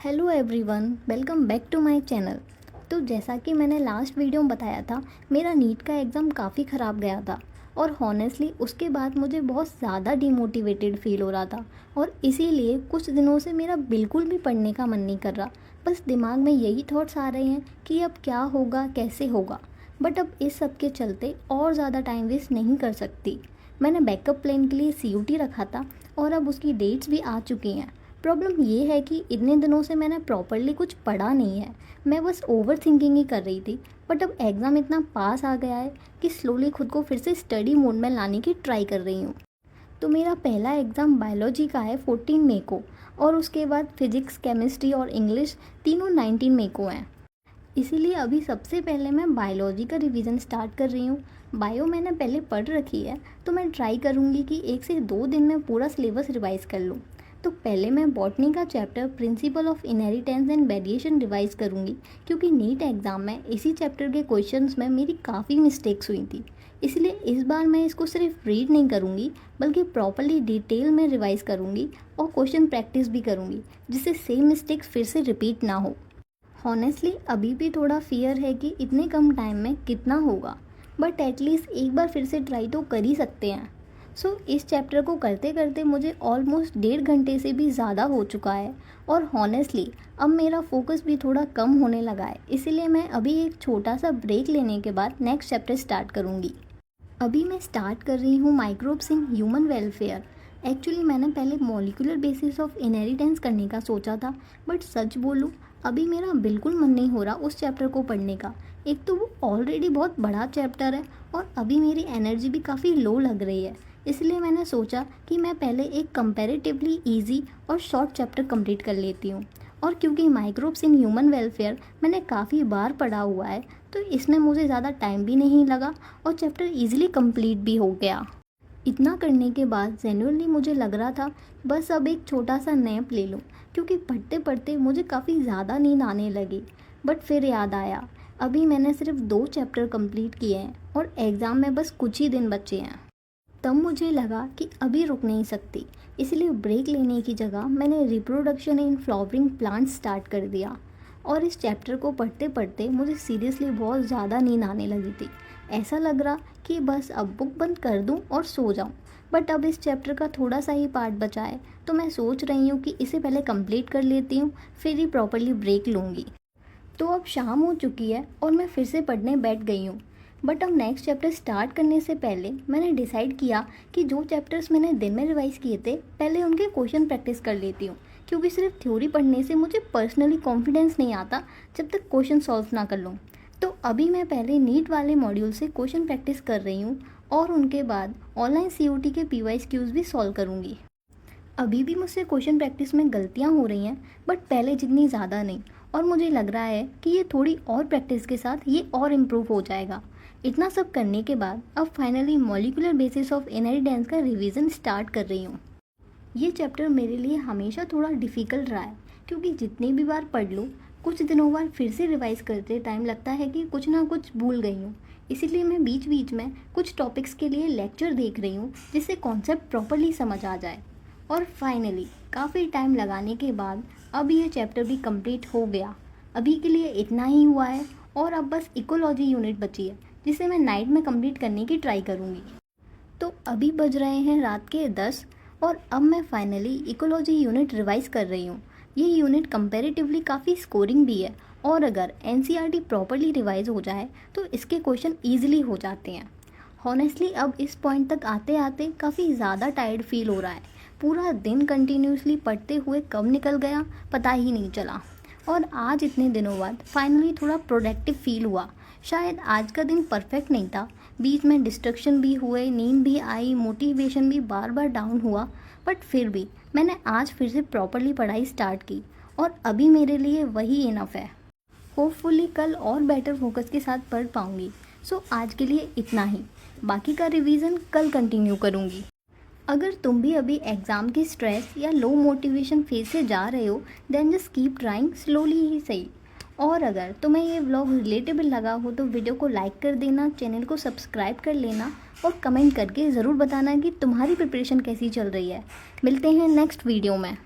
Hello everyone, welcome back to my channel. तो जैसा कि मैंने लास्ट वीडियो में बताया था, मेरा नीट का एग्ज़ाम काफ़ी ख़राब गया था और हॉनेस्टली उसके बाद मुझे बहुत ज़्यादा डिमोटिवेटेड फील हो रहा था और इसीलिए कुछ दिनों से मेरा बिल्कुल भी पढ़ने का मन नहीं कर रहा। बस दिमाग में यही थॉट्स आ रहे हैं कि अब क्या होगा, कैसे होगा। बट अब इस सब के चलते और ज़्यादा टाइम वेस्ट नहीं कर सकती। मैंने बैकअप प्लान के लिए CUT रखा था और अब उसकी डेट्स भी आ चुकी हैं। प्रॉब्लम ये है कि इतने दिनों से मैंने प्रॉपरली कुछ पढ़ा नहीं है। मैं बस ओवर थिंकिंग ही कर रही थी। बट अब एग्ज़ाम इतना पास आ गया है कि स्लोली खुद को फिर से स्टडी मोड में लाने की ट्राई कर रही हूँ। तो मेरा पहला एग्ज़ाम बायोलॉजी का है 14 मई को और उसके बाद फिज़िक्स, केमिस्ट्री और इंग्लिश तीनों 19 मई को हैं। इसीलिए अभी सबसे पहले मैं बायोलॉजी का रिवीजन स्टार्ट कर रही हूँ। बायो मैंने पहले पढ़ रखी है, तो मैं ट्राई करूँगी कि 1 से 2 दिन में पूरा सिलेबस रिवाइज़ कर लूँ। तो पहले मैं बॉटनी का chapter principle of inheritance and variation revise करूँगी, क्योंकि नीट एग्ज़ाम में इसी चैप्टर के क्वेश्चंस में मेरी काफ़ी मिस्टेक्स हुई थी। इसलिए इस बार मैं इसको सिर्फ रीड नहीं करूँगी, बल्कि प्रॉपरली डिटेल में रिवाइज़ करूँगी और क्वेश्चन प्रैक्टिस भी करूँगी, जिससे सेम मिस्टेक्स फिर से रिपीट ना हो। हॉनेस्टली अभी भी थोड़ा फियर है कि इतने कम टाइम में कितना होगा, बट एटलीस्ट एक बार फिर से ट्राई तो कर ही सकते हैं। इस चैप्टर को करते करते मुझे ऑलमोस्ट 1.5 घंटे से भी ज़्यादा हो चुका है और हॉनेस्टली अब मेरा फोकस भी थोड़ा कम होने लगा है। इसीलिए मैं अभी एक छोटा सा ब्रेक लेने के बाद नेक्स्ट चैप्टर स्टार्ट करूँगी। अभी मैं स्टार्ट कर रही हूँ microbes in human welfare. Actually मैंने पहले मॉलिक्यूलर बेसिस ऑफ इनहेरिटेंस करने का सोचा था, बट सच बोलूँ अभी मेरा बिल्कुल मन नहीं हो रहा उस चैप्टर को पढ़ने का। एक तो वो ऑलरेडी बहुत बड़ा चैप्टर है और अभी मेरी एनर्जी भी काफ़ी लो लग रही है। इसलिए मैंने सोचा कि मैं पहले एक कंपैरेटिवली इजी और शॉर्ट चैप्टर कंप्लीट कर लेती हूँ। और क्योंकि माइक्रोब्स इन ह्यूमन वेलफेयर मैंने काफ़ी बार पढ़ा हुआ है, तो इसमें मुझे ज़्यादा टाइम भी नहीं लगा और चैप्टर इजीली कंप्लीट भी हो गया। इतना करने के बाद जेन्युइनली मुझे लग रहा था बस अब एक छोटा सा नैप ले लूँ, क्योंकि पढ़ते पढ़ते मुझे काफ़ी ज़्यादा नींद आने लगी। बट फिर याद आया अभी मैंने सिर्फ 2 चैप्टर कंप्लीट किए हैं और एग्ज़ाम में बस कुछ ही दिन बचे हैं। तब मुझे लगा कि अभी रुक नहीं सकती, इसलिए ब्रेक लेने की जगह मैंने reproduction in flowering plants start कर दिया। और इस चैप्टर को पढ़ते पढ़ते मुझे सीरियसली बहुत ज़्यादा नींद आने लगी थी। ऐसा लग रहा कि बस अब बुक बंद कर दूं और सो जाऊं। बट अब इस चैप्टर का थोड़ा सा ही पार्ट बचा है, तो मैं सोच रही हूँ कि इसे पहले कंप्लीट कर लेती हूँ, फिर ही प्रॉपरली ब्रेक लूँगी। तो अब शाम हो चुकी है और मैं फिर से पढ़ने बैठ गई हूँ। बट अब नेक्स्ट चैप्टर स्टार्ट करने से पहले मैंने डिसाइड किया कि जो चैप्टर्स मैंने दिन में रिवाइज़ किए थे पहले उनके क्वेश्चन प्रैक्टिस कर लेती हूँ, क्योंकि सिर्फ थ्योरी पढ़ने से मुझे पर्सनली कॉन्फिडेंस नहीं आता जब तक क्वेश्चन सॉल्व ना कर लूँ। तो अभी मैं पहले नीट वाले मॉड्यूल से क्वेश्चन प्रैक्टिस कर रही हूँ और उनके बाद ऑनलाइन CUT के PYQs भी सॉल्व करूँगी। अभी भी मुझसे क्वेश्चन प्रैक्टिस में गलतियाँ हो रही हैं, बट पहले जितनी ज़्यादा नहीं, और मुझे लग रहा है कि ये थोड़ी और प्रैक्टिस के साथ ये और इम्प्रूव हो जाएगा। इतना सब करने के बाद अब finally molecular basis of inheritance का रिवीजन स्टार्ट कर रही हूँ। ये चैप्टर मेरे लिए हमेशा थोड़ा डिफ़िकल्ट रहा है, क्योंकि जितनी भी बार पढ़ लूँ कुछ दिनों बाद फिर से रिवाइज़ करते टाइम लगता है कि कुछ ना कुछ भूल गई हूँ। इसीलिए मैं बीच बीच में कुछ टॉपिक्स के लिए लेक्चर देख रही हूँ, जिससे कॉन्सेप्ट प्रॉपरली समझ आ जाए। और फाइनली काफ़ी टाइम लगाने के बाद अब ये चैप्टर भी कंप्लीट हो गया। अभी के लिए इतना ही हुआ है और अब बस इकोलॉजी यूनिट बची है, जिसे मैं नाइट में कंप्लीट करने की ट्राई करूँगी। तो अभी बज रहे हैं रात के 10 और अब मैं फाइनली इकोलॉजी यूनिट रिवाइज़ कर रही हूँ। ये यूनिट कंपैरेटिवली काफ़ी स्कोरिंग भी है और अगर NCERT प्रॉपरली रिवाइज हो जाए तो इसके क्वेश्चन ईजिली हो जाते हैं। हॉनेस्टली अब इस पॉइंट तक आते आते काफ़ी ज़्यादा टायर्ड फील हो रहा है। पूरा दिन कंटिन्यूसली पढ़ते हुए कब निकल गया पता ही नहीं चला और आज इतने दिनों बाद फाइनली थोड़ा प्रोडक्टिव फील हुआ। शायद आज का दिन परफेक्ट नहीं था, बीच में डिस्ट्रक्शन भी हुए, नींद भी आई, मोटिवेशन भी बार बार डाउन हुआ, बट फिर भी मैंने आज फिर से प्रॉपरली पढ़ाई स्टार्ट की और अभी मेरे लिए वही इनफ है। होपफुली कल और बेटर फोकस के साथ पढ़ पाऊँगी। आज के लिए इतना ही, बाकी का रिवीजन कल कंटिन्यू करूँगी। अगर तुम भी अभी एग्ज़ाम की स्ट्रेस या लो मोटिवेशन फेज से जा रहे हो, then just keep trying, slowly ही सही। और अगर तुम्हें ये व्लॉग रिलेटेबल लगा हो तो वीडियो को लाइक कर देना, चैनल को सब्सक्राइब कर लेना और कमेंट करके ज़रूर बताना कि तुम्हारी प्रिपरेशन कैसी चल रही है। मिलते हैं नेक्स्ट वीडियो में।